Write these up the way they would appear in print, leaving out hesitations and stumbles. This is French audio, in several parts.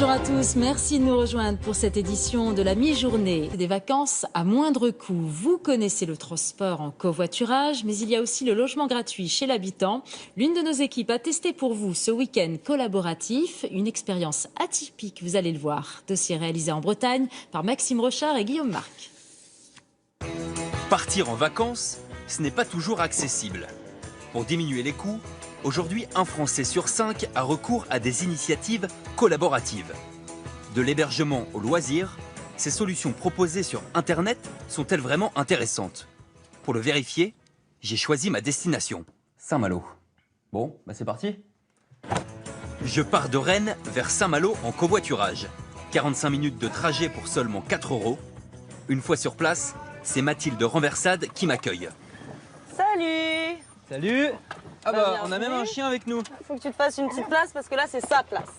Bonjour à tous, merci de nous rejoindre pour cette édition de la mi-journée des vacances à moindre coût. Vous connaissez le transport en covoiturage, mais il y a aussi le logement gratuit chez l'habitant. L'une de nos équipes a testé pour vous ce week-end collaboratif, une expérience atypique, vous allez le voir. Dossier réalisé en Bretagne par Maxime Rochard et Guillaume Marc. Partir en vacances, ce n'est pas toujours accessible. Pour diminuer les coûts, aujourd'hui, un Français sur 5 a recours à des initiatives collaboratives. De l'hébergement au loisir, ces solutions proposées sur Internet sont-elles vraiment intéressantes? Pour le vérifier, j'ai choisi ma destination. Saint-Malo. Bon, bah c'est parti. Je pars de Rennes vers Saint-Malo en covoiturage. 45 minutes de trajet pour seulement 4 €. Une fois sur place, c'est Mathilde Renversade qui m'accueille. Salut! Salut. Ah bah, on a bienvenue. même un chien avec nous. Faut que tu te fasses une petite place parce que là, c'est sa place.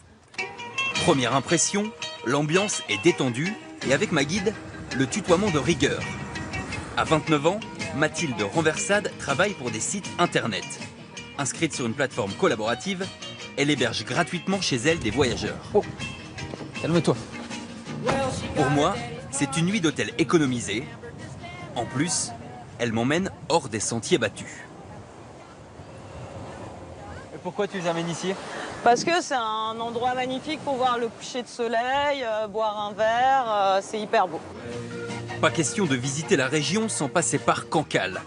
Première impression, l'ambiance est détendue et avec ma guide, le tutoiement de rigueur. À 29 ans, Mathilde Renversade travaille pour des sites internet. Inscrite sur une plateforme collaborative, elle héberge gratuitement chez elle des voyageurs. Oh, calme-toi. Pour moi, c'est une nuit d'hôtel économisée. En plus, elle m'emmène hors des sentiers battus. Et pourquoi tu les amènes ici? Parce que c'est un endroit magnifique pour voir le coucher de soleil, boire un verre, c'est hyper beau. Pas question de visiter la région sans passer par Cancale.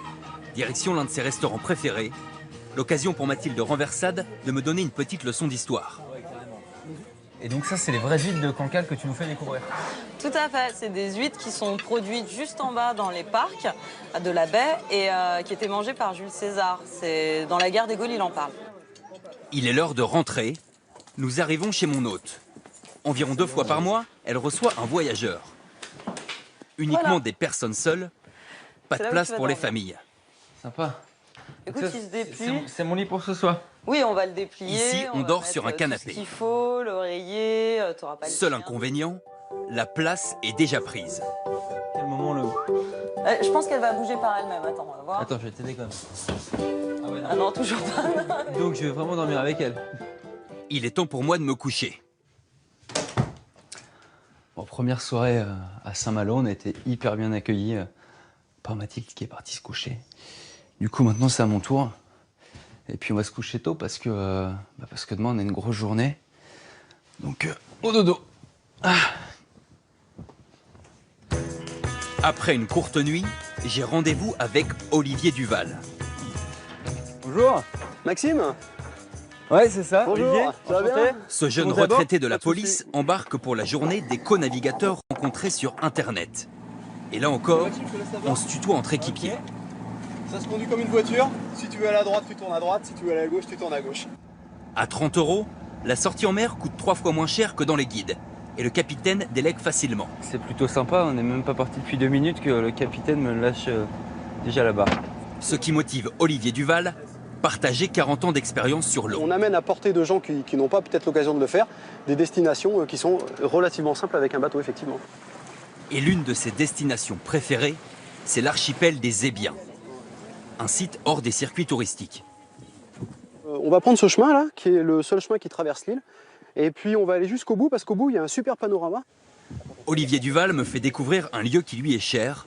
Direction l'un de ses restaurants préférés. L'occasion pour Mathilde Renversade de me donner une petite leçon d'histoire. Et donc ça, c'est les vraies huîtres de Cancale que tu nous fais découvrir. Tout à fait, c'est des huîtres qui sont produites juste en bas dans les parcs de la baie et qui étaient mangées par Jules César. C'est dans la guerre des Gaules, il en parle. Il est l'heure de rentrer. Nous arrivons chez mon hôte. Environ 2 fois par mois, elle reçoit un voyageur. Uniquement Voilà. des personnes seules. Pas C'est de là où place tu vas pour les dormir. familles. Sympa. Écoute, il se déplie. C'est mon lit pour ce soir. Oui, on va le déplier. Ici, on va dort mettre, sur un canapé. Tout ce qu'il faut, l'oreiller, t'auras pas le Seul chien. inconvénient, la place est déjà prise. Quel moment le... Je pense qu'elle va bouger par elle-même. Attends, on va voir. Attends, je vais t'aider quand même. Ah ouais, Ah non, toujours pas. Donc je vais vraiment dormir avec elle. Il est temps pour moi de me coucher. Bon, première soirée à Saint-Malo, on a été hyper bien accueillis par Mathilde qui est partie se coucher. Du coup, maintenant, c'est à mon tour. Et puis, on va se coucher tôt parce que demain, on a une grosse journée. Donc, au dodo. Après une courte nuit, j'ai rendez-vous avec Olivier Duval. Bonjour, Maxime. Ouais, c'est ça. Bonjour, Olivier, ça va enchanté. bien Ce jeune Bon, d'abord, retraité de la pas de souci. police embarque pour la journée des co-navigateurs rencontrés sur Internet. Et là encore, Maxime, je te laisse là-bas. on se tutoie entre équipiers. Ça se conduit comme une voiture. Si tu veux aller à droite, tu tournes à droite. Si tu veux aller à gauche, tu tournes à gauche. À 30 €, la sortie en mer coûte 3 fois moins cher que dans les guides. Et le capitaine délègue facilement. C'est plutôt sympa, on n'est même pas parti depuis 2 minutes que le capitaine me lâche déjà là-bas. Ce qui motive Olivier Duval, partager 40 ans d'expérience sur l'eau. On amène à portée de gens qui n'ont pas peut-être l'occasion de le faire des destinations qui sont relativement simples avec un bateau, effectivement. Et l'une de ses destinations préférées, c'est l'archipel des Ébiens. Un site hors des circuits touristiques. On va prendre ce chemin-là, qui est le seul chemin qui traverse l'île. Et puis on va aller jusqu'au bout, parce qu'au bout, il y a un super panorama. Olivier Duval me fait découvrir un lieu qui lui est cher.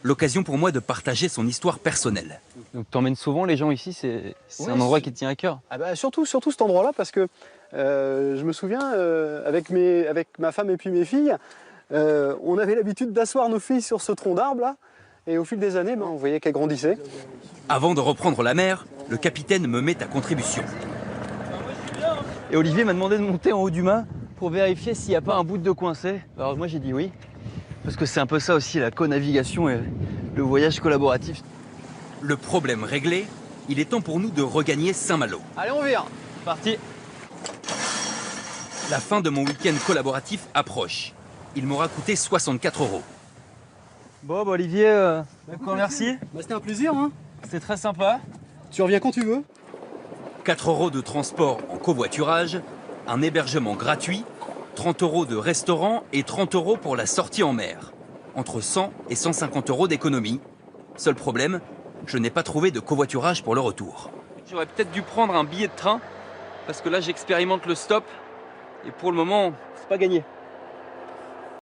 L'occasion pour moi de partager son histoire personnelle. Donc t'emmènes souvent les gens ici, c'est Ouais, un endroit qui te tient à cœur. Ah bah, surtout cet endroit-là, parce que je me souviens, avec ma femme et puis mes filles, on avait l'habitude d'asseoir nos filles sur ce tronc d'arbre-là. Et au fil des années, on voyait qu'elles grandissaient. Avant de reprendre la mer, le capitaine me met à contribution. Et Olivier m'a demandé de monter en haut du mât pour vérifier s'il n'y a pas un bout de coincé. Alors moi j'ai dit oui, parce que c'est un peu ça aussi la co-navigation et le voyage collaboratif. Le problème réglé, il est temps pour nous de regagner Saint-Malo. Allez, on vire. Parti. La fin de mon week-end collaboratif approche. Il m'aura coûté 64 €. Bon, bah Olivier, encore merci. Bah, c'était un plaisir, hein. C'était très sympa. Tu reviens quand tu veux. 4 € de transport en covoiturage, un hébergement gratuit, 30 € de restaurant et 30 € pour la sortie en mer. Entre 100 et 150 € d'économie. Seul problème, je n'ai pas trouvé de covoiturage pour le retour. J'aurais peut-être dû prendre un billet de train, parce que là j'expérimente le stop. Et pour le moment, C'est pas gagné.